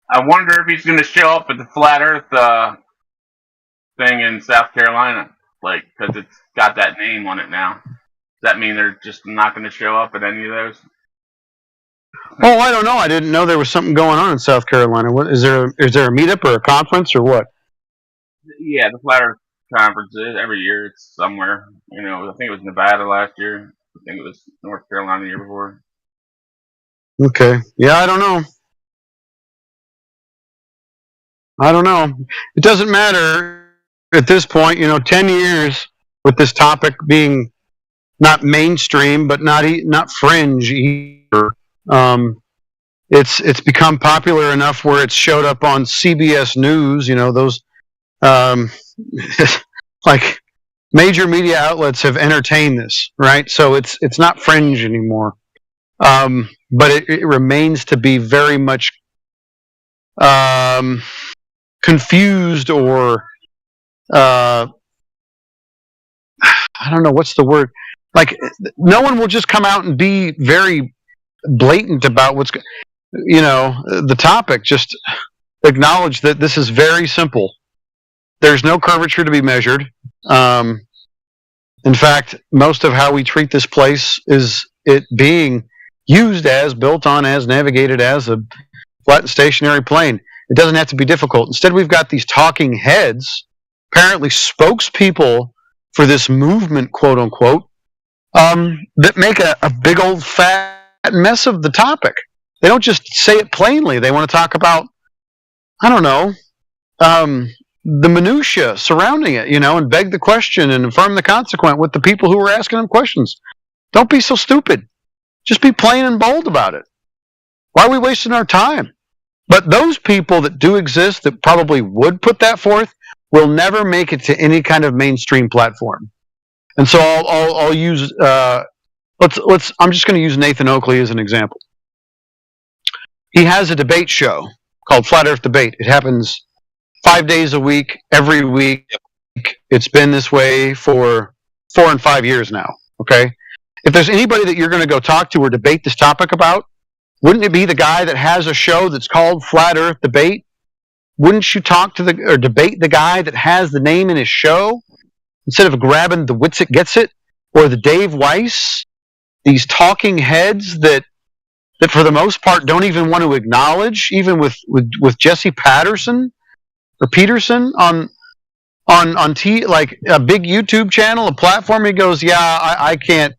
I wonder if he's going to show up at the Flat Earth thing in South Carolina, like because it's got that name on it now. Does that mean they're just not going to show up at any of those? Oh, I don't know. I didn't know there was something going on in South Carolina. What is there? Is there a meetup or a conference or what? Yeah, the Flat Earth conference every year. It's somewhere. I think it was Nevada last year. I think it was North Carolina the year before. Okay. Yeah, I don't know. It doesn't matter at this point. 10 years with this topic being not mainstream, but not fringe either. It's become popular enough where it's showed up on CBS News. Those like major media outlets have entertained this, right? So it's not fringe anymore. But it remains to be very much confused or I don't know what's the word. Like no one will just come out and be very blatant about the topic. Just acknowledge that this is very simple. There's no curvature to be measured. In fact, most of how we treat this place is it being used as, built on as, navigated as a flat and stationary plane. It doesn't have to be difficult. Instead, we've got these talking heads, apparently spokespeople for this movement, quote unquote, that make a big old fat mess of the topic. They don't just say it plainly. They want to talk about, I don't know, the minutia surrounding it, and beg the question and affirm the consequent with the people who are asking them questions. Don't be so stupid. Just be plain and bold about it. Why are we wasting our time? But those people that do exist that probably would put that forth will never make it to any kind of mainstream platform. And so I'll use I'm just going to use Nathan Oakley as an example. He has a debate show called Flat Earth Debate. It happens 5 days a week, every week. It's been this way for 4 and 5 years now. Okay. If there's anybody that you're going to go talk to or debate this topic about, wouldn't it be the guy that has a show that's called Flat Earth Debate? Wouldn't you talk to or debate the guy that has the name in his show instead of grabbing the Witsit Gets It or the Dave Weiss? These talking heads that for the most part don't even want to acknowledge, even with Jesse Peterson on like a big YouTube channel, a platform. He goes, yeah, I can't,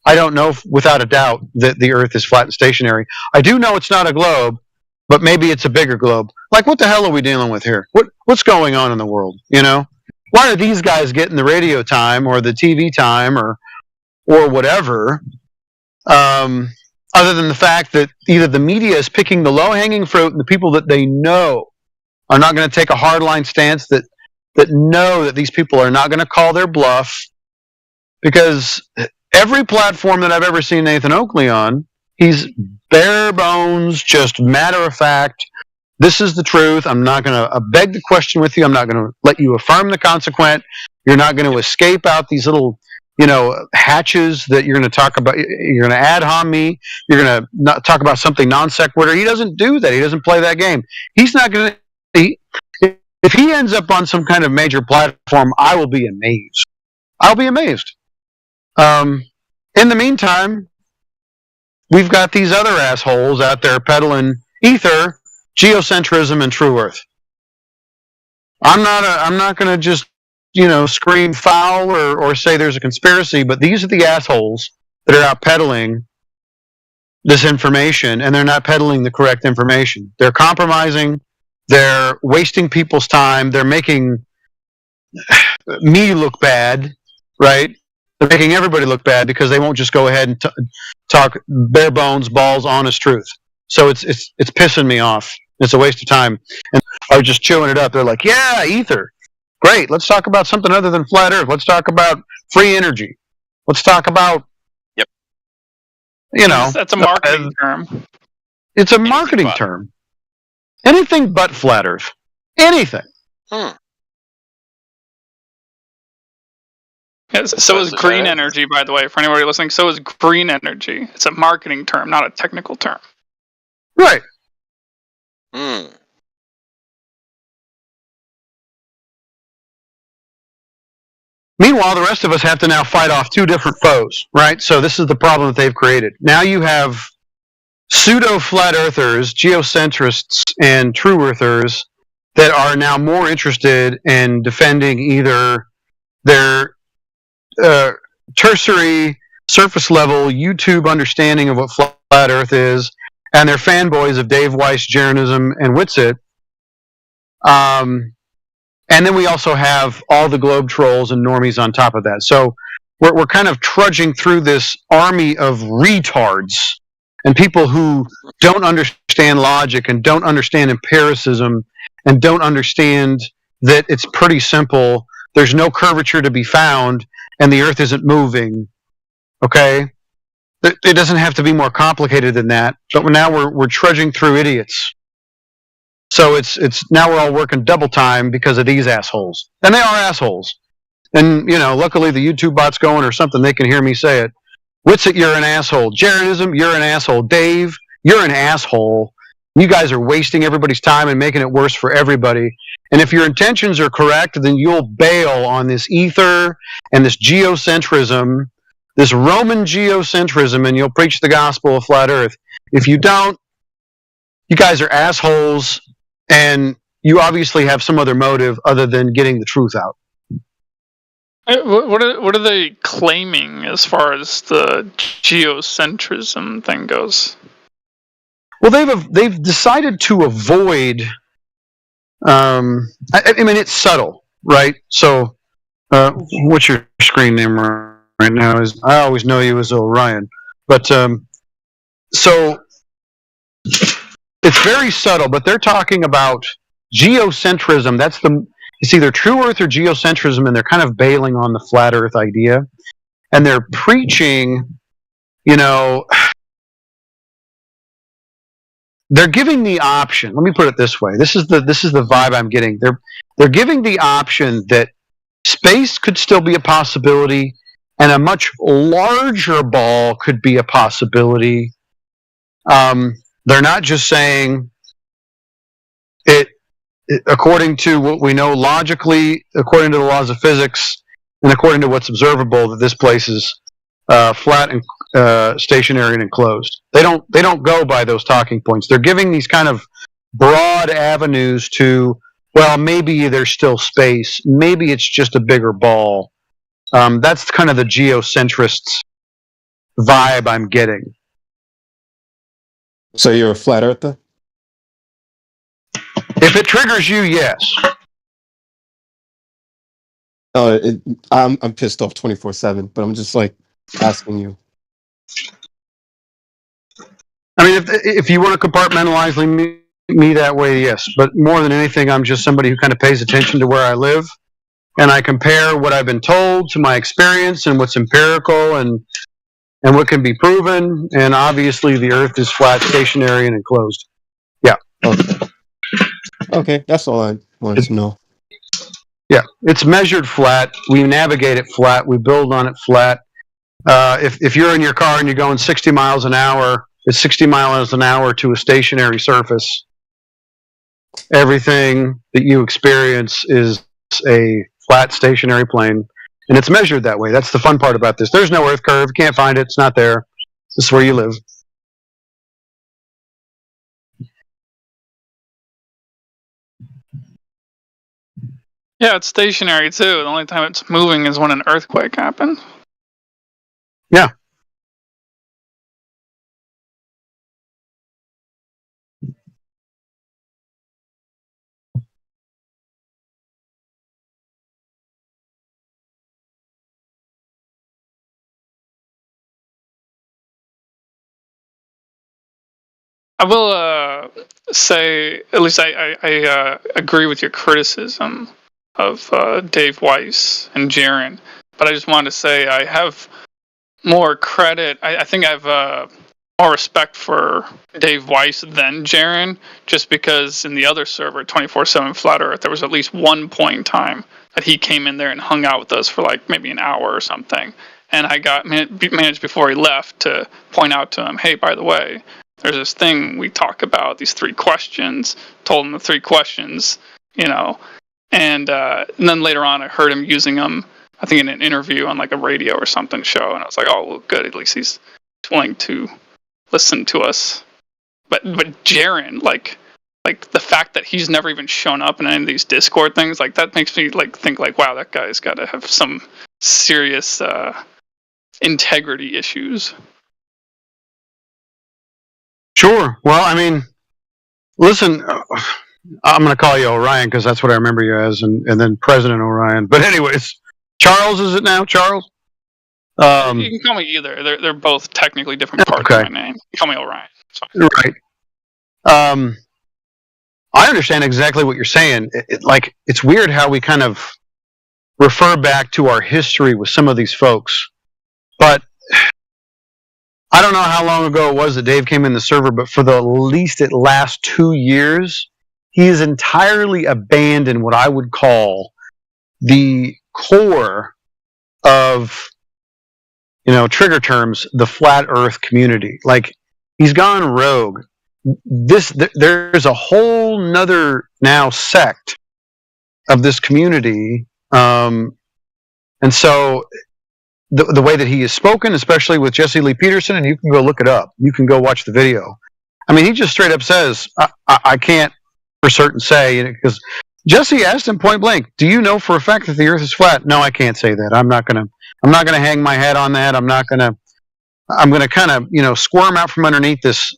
I don't know without a doubt that the Earth is flat and stationary. I do know it's not a globe, but maybe it's a bigger globe. Like, what the hell are we dealing with here? What's going on in the world? Why are these guys getting the radio time or the TV time or whatever? Other than the fact that either the media is picking the low-hanging fruit and the people that they know are not going to take a hardline stance, that know that these people are not going to call their bluff, because every platform that I've ever seen Nathan Oakley on, he's bare bones, just matter of fact. This is the truth. I'm not going to beg the question with you. I'm not going to let you affirm the consequent. You're not going to escape out these little, hatches that you're going to talk about. You're going to ad hom me. You're going to talk about something non sequitur. He doesn't do that. He doesn't play that game. He's not going to. If he ends up on some kind of major platform, I will be amazed. I'll be amazed. In the meantime, we've got these other assholes out there peddling ether, geocentrism, and true earth. I'm not going to just scream foul or say there's a conspiracy, but these are the assholes that are out peddling this information, and they're not peddling the correct information. They're compromising. They're wasting people's time. They're making me look bad, right? They're making everybody look bad because they won't just go ahead and talk bare bones, balls, honest truth. So it's pissing me off. It's a waste of time. And I was just chewing it up. They're like, yeah, ether. Great. Let's talk about something other than flat earth. Let's talk about free energy. Let's talk about, That's a marketing term. It's a marketing term. Anything but flat earth. Anything. So is green energy, by the way, for anybody listening. So is green energy. It's a marketing term, not a technical term. Right. Hmm. Meanwhile, the rest of us have to now fight off two different foes, right? So this is the problem that they've created. Now you have pseudo-flat earthers, geocentrists, and true earthers that are now more interested in defending either their tertiary, surface-level YouTube understanding of what flat Earth is, and their fanboys of Dave Weiss, Jeranism, and Witsit. And then we also have all the globe trolls and normies on top of that. So we're kind of trudging through this army of retards and people who don't understand logic and don't understand empiricism and don't understand that it's pretty simple. There's no curvature to be found, and the Earth isn't moving. Okay? It doesn't have to be more complicated than that. But now we're trudging through idiots. So it's now we're all working double time because of these assholes, and they are assholes. And luckily the YouTube bot's going or something. They can hear me say it. Witsit, you're an asshole. Jeranism, you're an asshole. Dave, you're an asshole. You guys are wasting everybody's time and making it worse for everybody. And if your intentions are correct, then you'll bail on this ether and this geocentrism, this Roman geocentrism, and you'll preach the gospel of flat Earth. If you don't, you guys are assholes, and you obviously have some other motive other than getting the truth out. What are they claiming as far as the geocentrism thing goes? Well, they've decided to avoid. I mean, it's subtle, right? So, what's your screen name right now? I always know you as Orion, but so it's very subtle. But they're talking about geocentrism. It's either true Earth or geocentrism, and they're kind of bailing on the flat Earth idea, and they're preaching, they're giving the option. Let me put it this way. This is the vibe I'm getting. They're giving the option that space could still be a possibility, and a much larger ball could be a possibility. They're not just saying it. According to what we know logically, according to the laws of physics, and according to what's observable, that this place is flat and stationary and enclosed. They don't go by those talking points. They're giving these kind of broad avenues to, well, maybe there's still space. Maybe it's just a bigger ball. That's kind of the geocentrists vibe I'm getting. So you're a flat earther? If it triggers you, yes. I'm pissed off 24/7, but I'm just asking you. I mean, if you want to compartmentalize me that way, yes. But more than anything, I'm just somebody who kind of pays attention to where I live, and I compare what I've been told to my experience and what's empirical and what can be proven. And obviously, the Earth is flat, stationary, and enclosed. Yeah. Okay, that's all I wanted to know. Yeah, it's measured flat. We navigate it flat. We build on it flat. If you're in your car and you're going 60 miles an hour, it's 60 miles an hour to a stationary surface. Everything that you experience is a flat, stationary plane, and it's measured that way. That's the fun part about this. There's no Earth curve. You can't find it. It's not there. This is where you live. Yeah, it's stationary too. The only time it's moving is when an earthquake happens. Yeah. I will say, at least I agree with your criticism of Dave Weiss and Jaron, but I just wanted to say I have more credit. I think I have more respect for Dave Weiss than Jaron, just because in the other server, 24/7 Flat Earth, there was at least one point in time that he came in there and hung out with us for maybe an hour or something. And I got managed before he left to point out to him, hey, by the way, there's this thing we talk about, these 3 questions, told him the 3 questions, and then later on I heard him using them I think in an interview on like a radio or something show, and I was like, oh, well, good. At least he's willing to listen to us. But Jaren, like the fact that he's never even shown up in any of these Discord things, like that makes me like think like, wow, that guy's got to have some serious integrity issues. Sure. Well, I mean, listen, I'm going to call you Orion because that's what I remember you as, and then President Orion. But anyways, Charles, is it now? Charles? You can call me either. They're both technically different parts of my name. Call me Orion. Right. I understand exactly what you're saying. It's weird how we kind of refer back to our history with some of these folks, but I don't know how long ago it was that Dave came in the server, but for the last 2 years, he has entirely abandoned what I would call the core of, trigger terms, the flat earth community. Like, he's gone rogue. There's a whole nother now sect of this community. And so the way that he has spoken, especially with Jesse Lee Peterson, and you can go look it up. You can go watch the video. I mean, he just straight up says, I can't for certain say, because Jesse asked him point blank, do you know for a fact that the earth is flat? No, I can't say that. I'm not going to hang my head on that. I'm going to kind of, squirm out from underneath this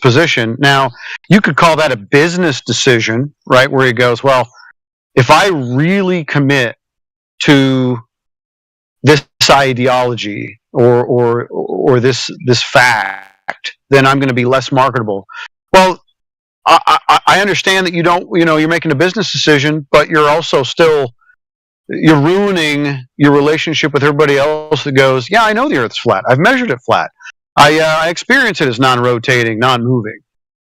position. Now, you could call that a business decision, right? Where he goes, well, if I really commit to this ideology or this fact, then I'm going to be less marketable. Well, I understand that you don't, you're making a business decision, but you're also you're ruining your relationship with everybody else that goes, yeah, I know the Earth's flat. I've measured it flat. I experience it as non-rotating, non-moving.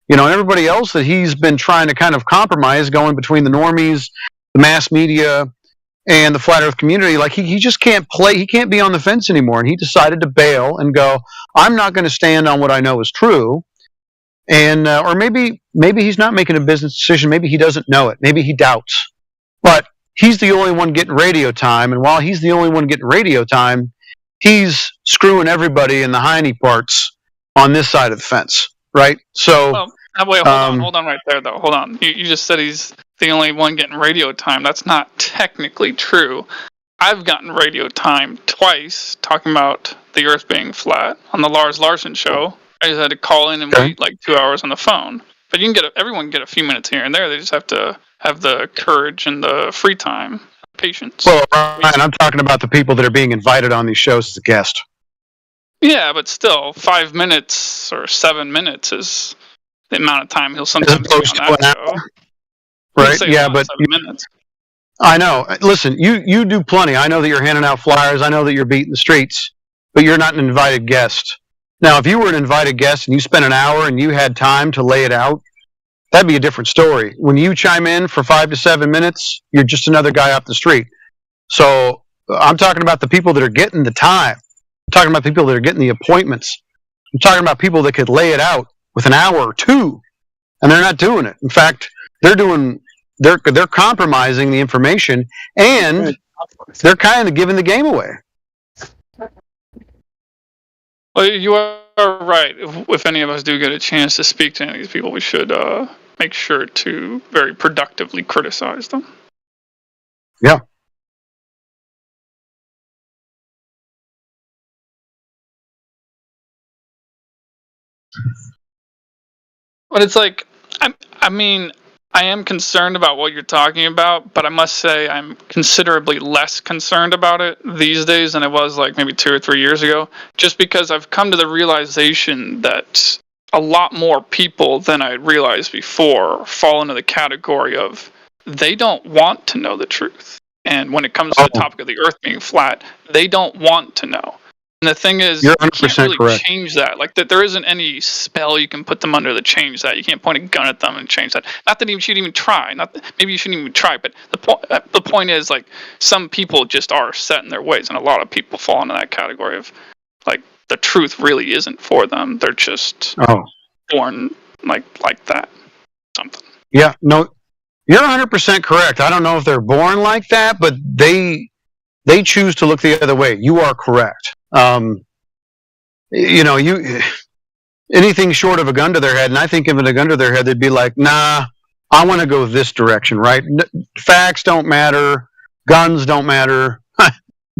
And everybody else that he's been trying to kind of compromise, going between the normies, the mass media, and the flat earth community, like he just can't play. He can't be on the fence anymore. And he decided to bail and go, I'm not going to stand on what I know is true. And or maybe he's not making a business decision. Maybe he doesn't know it. Maybe he doubts. But he's the only one getting radio time. And while he's the only one getting radio time, he's screwing everybody in the hiney parts on this side of the fence, right? So, wait, hold on right there, though. Hold on. You just said he's the only one getting radio time. That's not technically true. I've gotten radio time twice talking about the Earth being flat on the Lars Larson show. I just had to call in and wait like 2 hours on the phone. But everyone can get a few minutes here and there. They just have to have the courage and the free time, patience. Well, Ryan, I'm talking about the people that are being invited on these shows as a guest. Yeah, but still, 5 minutes or 7 minutes is the amount of time he'll sometimes be on that show. Right? Yeah, but 7 minutes. I know. Listen, you do plenty. I know that you're handing out flyers. I know that you're beating the streets, but you're not an invited guest. Now, if you were an invited guest and you spent an hour and you had time to lay it out, that'd be a different story. When you chime in for 5 to 7 minutes, you're just another guy off the street. So I'm talking about the people that are getting the time. I'm talking about people that are getting the appointments. I'm talking about people that could lay it out with an hour or two, and they're not doing it. In fact, they're compromising the information, and they're kind of giving the game away. Well, you are right. If any of us do get a chance to speak to any of these people, we should make sure to very productively criticize them. Yeah. But it's like, I mean, I am concerned about what you're talking about, but I must say I'm considerably less concerned about it these days than I was like maybe 2 or 3 years ago, just because I've come to the realization that a lot more people than I realized before fall into the category of they don't want to know the truth. And when it comes to the topic of the Earth being flat, they don't want to know. And the thing is, you can't really change that. Like that, there isn't any spell you can put them under to change that. You can't point a gun at them and change that. Not that you should even try. Maybe you shouldn't even try. But the point is, like, some people just are set in their ways, and a lot of people fall into that category of, like, the truth really isn't for them. They're just born like that. Something. Yeah. No. You're 100% correct. I don't know if they're born like that, but they choose to look the other way. You are correct. You know, anything short of a gun to their head, and I think if it a gun to their head, they'd be like, nah, I want to go this direction, right? Facts don't matter, guns don't matter.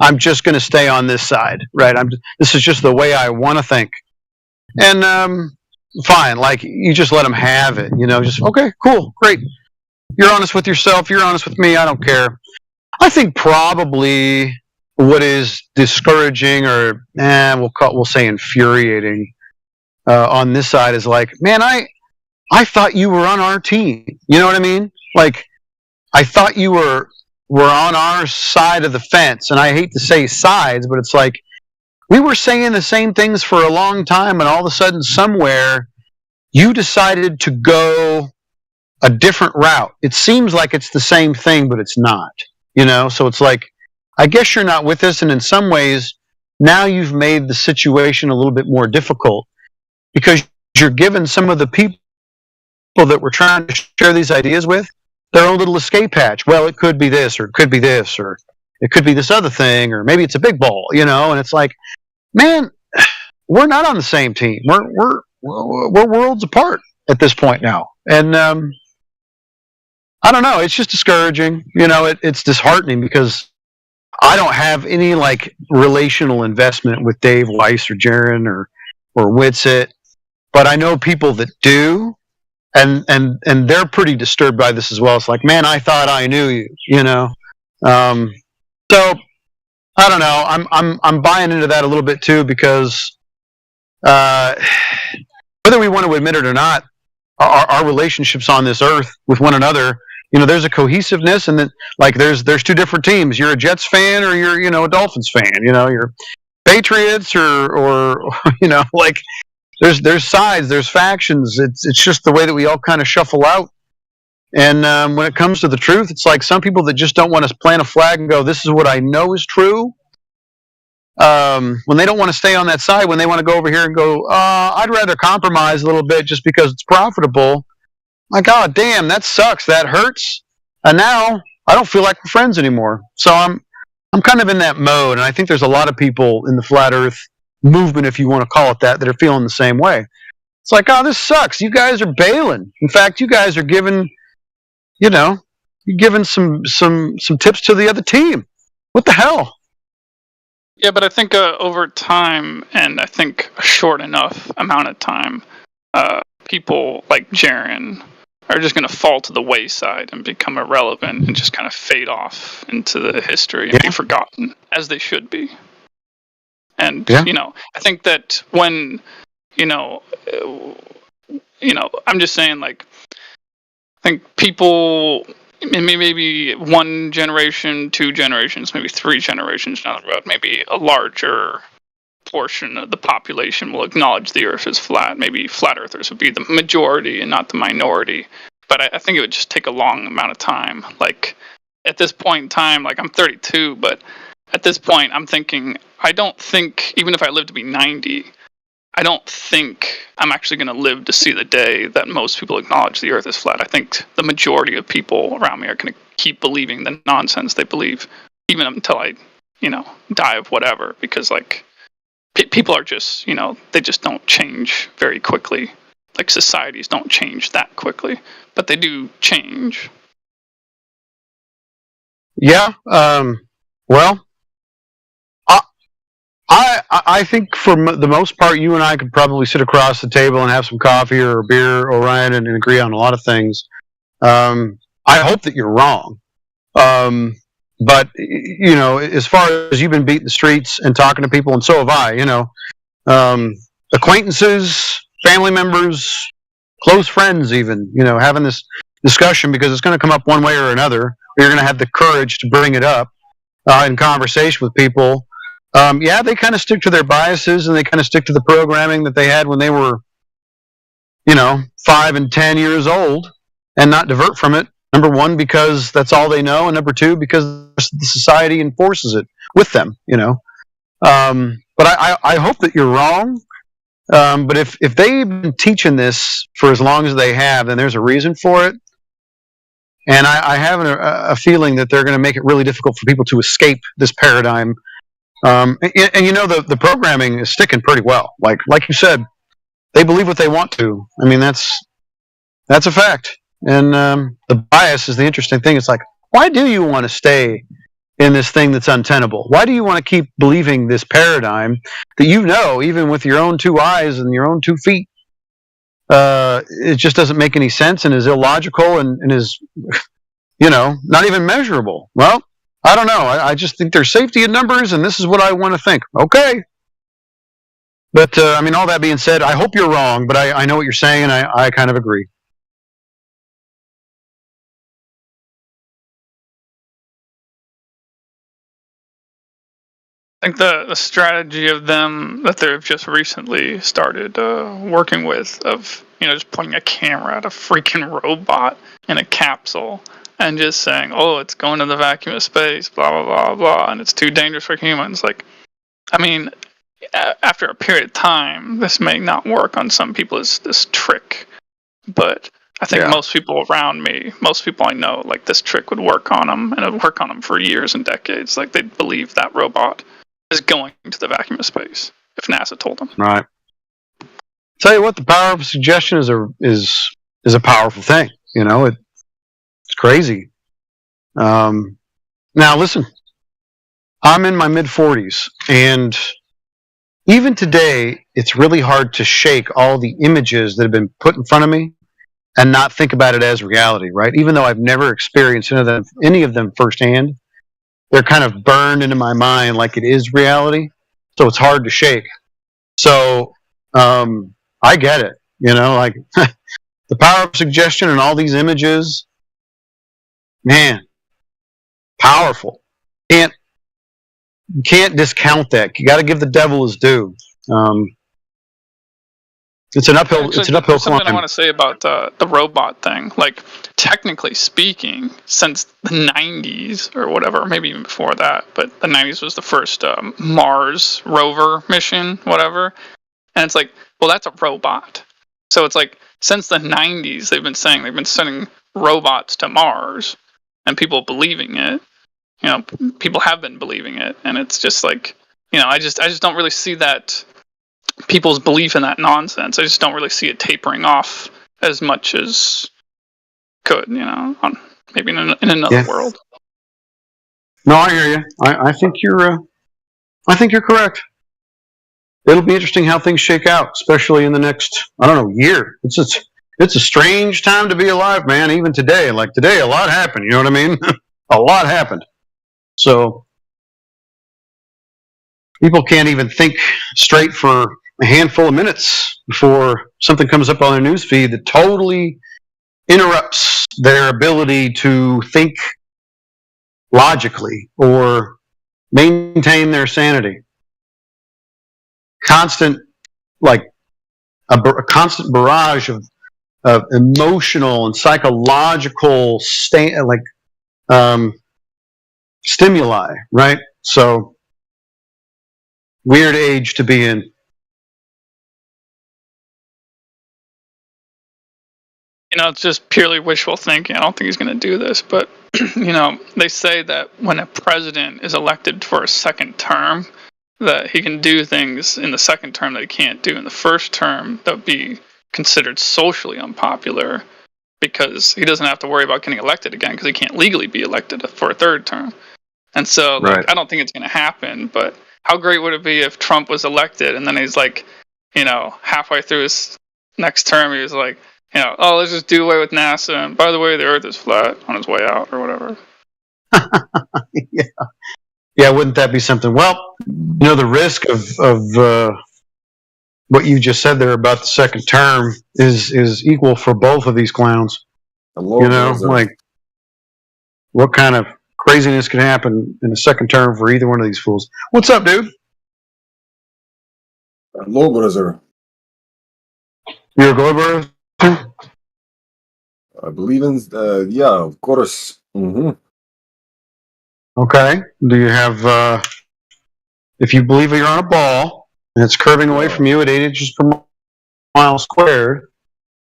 I'm just going to stay on this side, right? This is just the way I want to think. And fine, like you just let them have it, you know, just okay, cool, great. You're honest with yourself, you're honest with me, I don't care. I think probably what is discouraging or we'll say infuriating on this side is like, man, I thought you were on our team. You know what I mean? Like, I thought you were on our side of the fence. And I hate to say sides, but it's like we were saying the same things for a long time, and all of a sudden, somewhere, you decided to go a different route. It seems like it's the same thing, but it's not. You know, so it's like, I guess you're not with us, and in some ways, now you've made the situation a little bit more difficult because you're giving some of the people that we're trying to share these ideas with their own little escape hatch. Well, it could be this, or it could be this, or it could be this other thing, or maybe it's a big ball, you know. And it's like, man, we're not on the same team. We're worlds apart at this point now, and I don't know. It's just discouraging. You know, it's disheartening because I don't have any like relational investment with Dave Weiss or Jaron or Witsit, but I know people that do, and they're pretty disturbed by this as well. It's like, man, I thought I knew you, you know. So I don't know. I'm buying into that a little bit too because whether we want to admit it or not, our relationships on this earth with one another, you know, there's a cohesiveness, and then like there's two different teams. You're a Jets fan, or you're, you know, a Dolphins fan. You know, you're Patriots, or you know, like there's sides, there's factions. It's just the way that we all kind of shuffle out. And when it comes to the truth, it's like some people that just don't want to plant a flag and go, "This is what I know is true." When they don't want to stay on that side, when they want to go over here and go, I'd rather compromise a little bit just because it's profitable. Like, oh, damn, that sucks. That hurts. And now I don't feel like we're friends anymore. So I'm kind of in that mode. And I think there's a lot of people in the flat earth movement, if you want to call it that are feeling the same way. It's like, oh, this sucks. You guys are bailing. In fact, you guys are giving, you know, you're giving some tips to the other team. What the hell? Yeah, but I think over time, and I think a short enough amount of time, people like Jaron are just going to fall to the wayside and become irrelevant and just kind of fade off into the history and be forgotten, as they should be. And, you know, I think that when, you know, I'm just saying, like, I think people, maybe one generation, 2 generations, maybe 3 generations down the road, maybe a larger portion of the population will acknowledge the earth is flat. Maybe flat earthers would be the majority and not the minority. But I think it would just take a long amount of time. Like, at this point in time, like, I'm 32, but at this point, I'm thinking, I don't think, even if I live to be 90, I don't think I'm actually going to live to see the day that most people acknowledge the earth is flat. I think the majority of people around me are going to keep believing the nonsense they believe, even until I, you know, die of whatever, because, like, people are just, you know, they just don't change very quickly. Like, societies don't change that quickly, but they do change. Yeah. Well, I think for the most part, you and I could probably sit across the table and have some coffee or a beer, Orion, and agree on a lot of things. I hope that you're wrong. But, you know, as far as you've been beating the streets and talking to people, and so have I, you know, acquaintances, family members, close friends even, you know, having this discussion because it's going to come up one way or another, or you're going to have the courage to bring it up in conversation with people. Yeah, they kind of stick to their biases and they kind of stick to the programming that they had when they were, you know, 5 and 10 years old and not divert from it. Number one, because that's all they know. And number two, because the society enforces it with them, you know. But I hope that you're wrong. But if they've been teaching this for as long as they have, then there's a reason for it. And I have a feeling that they're going to make it really difficult for people to escape this paradigm. And you know, the programming is sticking pretty well. Like you said, they believe what they want to. I mean, that's a fact. And the bias is the interesting thing. It's like, why do you want to stay in this thing that's untenable? Why do you want to keep believing this paradigm that you know, even with your own two eyes and your own 2 feet, it just doesn't make any sense and is illogical and is, you know, not even measurable? Well, I don't know. I just think there's safety in numbers, and this is what I want to think. Okay. But, I mean, all that being said, I hope you're wrong, but I know what you're saying, and I kind of agree. I think the strategy of them that they've just recently started working with, of just pointing a camera at a freaking robot in a capsule and just saying, oh, it's going to the vacuum of space, blah blah blah blah, and it's too dangerous for humans. Like, I mean, after a period of time, this may not work on some people as this trick, but I think most people around me, most people I know, like, this trick would work on them, and it would work on them for years and decades. Like, they'd believe that robot is going to the vacuum of space if NASA told them. Right. Tell you what, the power of suggestion is a powerful thing. You know, it's crazy. Now listen, I'm in my mid-40s, and even today, it's really hard to shake all the images that have been put in front of me and not think about it as reality, right? Even though I've never experienced any of them firsthand, they're kind of burned into my mind like it is reality. So it's hard to shake. So I get it, you know, like the power of suggestion and all these images, man, powerful. You can't discount that. You got to give the devil his due. It's an uphill. It's an uphill climb. Something I want to say about the robot thing. Like, technically speaking, since the '90s or whatever, maybe even before that, but the '90s was the first Mars rover mission, whatever. And it's like, well, that's a robot. So it's like, since the '90s, they've been sending robots to Mars, and people believing it. People have been believing it, and it's just like, I just don't really see that. People's belief in that nonsense, I just don't really see it tapering off as much as could, maybe in another world. No, I hear you. I think you're correct. It'll be interesting how things shake out, especially in the next, I don't know, year. It's a strange time to be alive, man. Even today, like today, a lot happened. You know what I mean? A lot happened. So people can't even think straight for a handful of minutes before something comes up on their news feed that totally interrupts their ability to think logically or maintain their sanity. Constant, like a constant barrage of emotional and psychological stimuli, right? So weird age to be in. It's just purely wishful thinking. I don't think he's going to do this, but they say that when a president is elected for a second term, that he can do things in the second term that he can't do in the first term that would be considered socially unpopular, because he doesn't have to worry about getting elected again because he can't legally be elected for a third term. And so, right. I don't think it's going to happen, but how great would it be if Trump was elected and then he's like, halfway through his next term, he was like, oh, let's just do away with NASA, and by the way, the Earth is flat, on his way out or whatever. Yeah, wouldn't that be something? Well, the risk of what you just said there about the second term is equal for both of these clowns. Like what kind of craziness can happen in the second term for either one of these fools? What's up, dude? Hello, brother. You're a Glober? I believe in, yeah, of course. Mm-hmm. Okay. Do you have, if you believe you're on a ball and it's curving away from you at 8 inches per mile squared,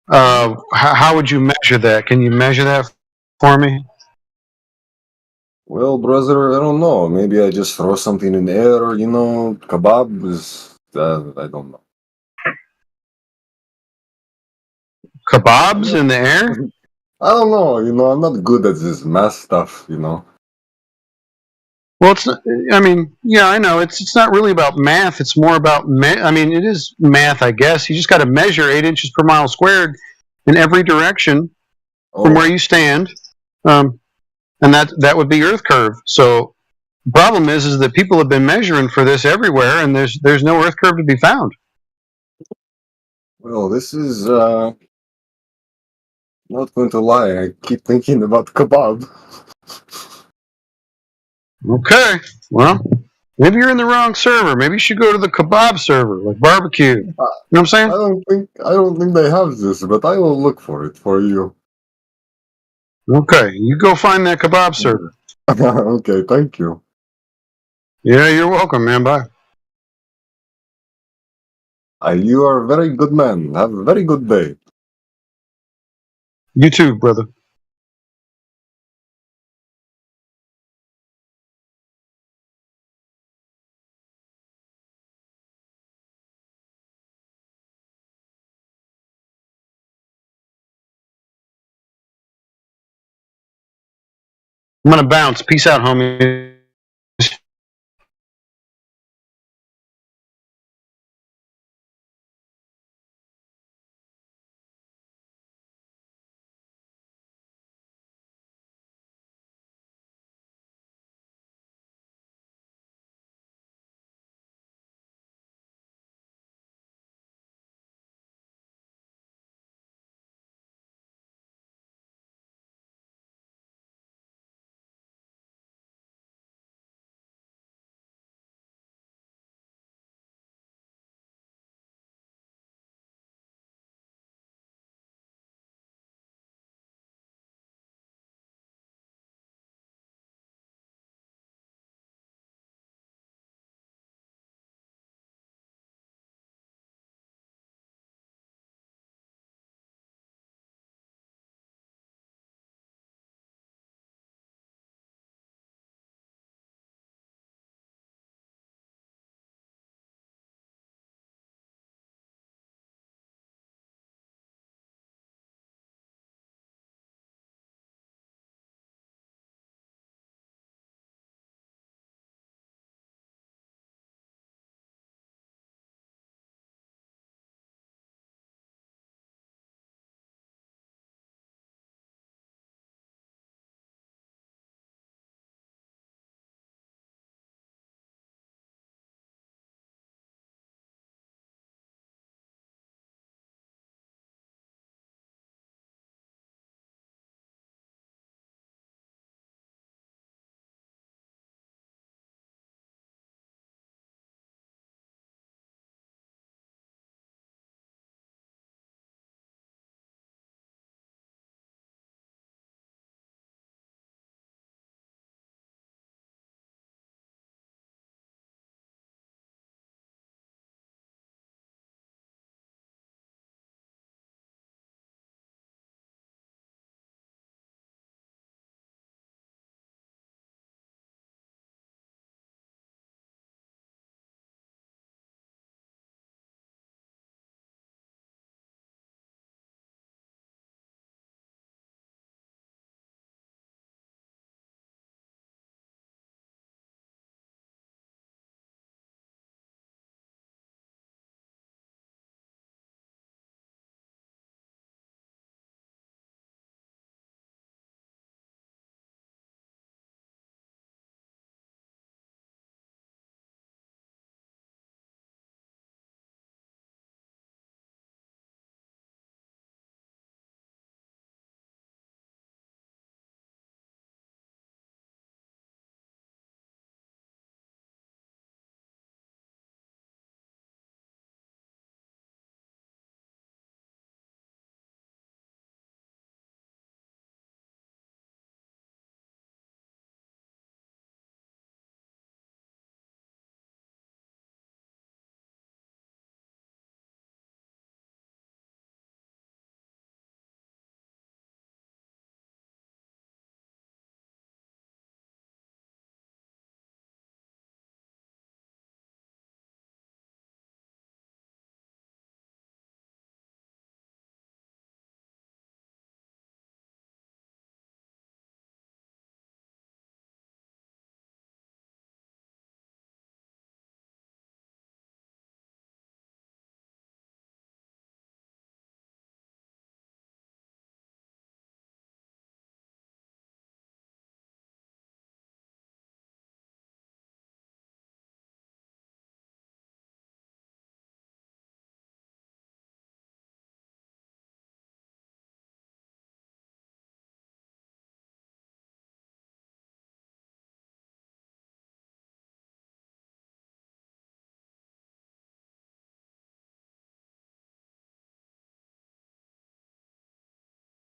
how would you measure that? Can you measure that for me? Well, brother, I don't know. Maybe I just throw something in the air, you know, kebab is, I don't know. I'm Kebabs not, in the air? I don't know, you know, I'm not good at this math stuff, you know. Well, it's. I mean, yeah, I know. It's not really about math. It's more about. I mean, it is math, I guess. You just got to measure 8 inches per mile squared in every direction from where Oh, you stand, and that would be Earth curve. So, the problem is that people have been measuring for this everywhere, and there's no Earth curve to be found. well, this is, not going to lie. I keep thinking about kebab. Okay, well, maybe you're in the wrong server. Maybe you should go to the kebab server, like barbecue. You know what I'm saying? I don't think they have this, but I will look for it for you. Okay, you go find that kebab server. Okay, thank you. Yeah, you're welcome, man. Bye. You are a very good man. Have a very good day. You too, brother. I'm gonna bounce. Peace out, homie.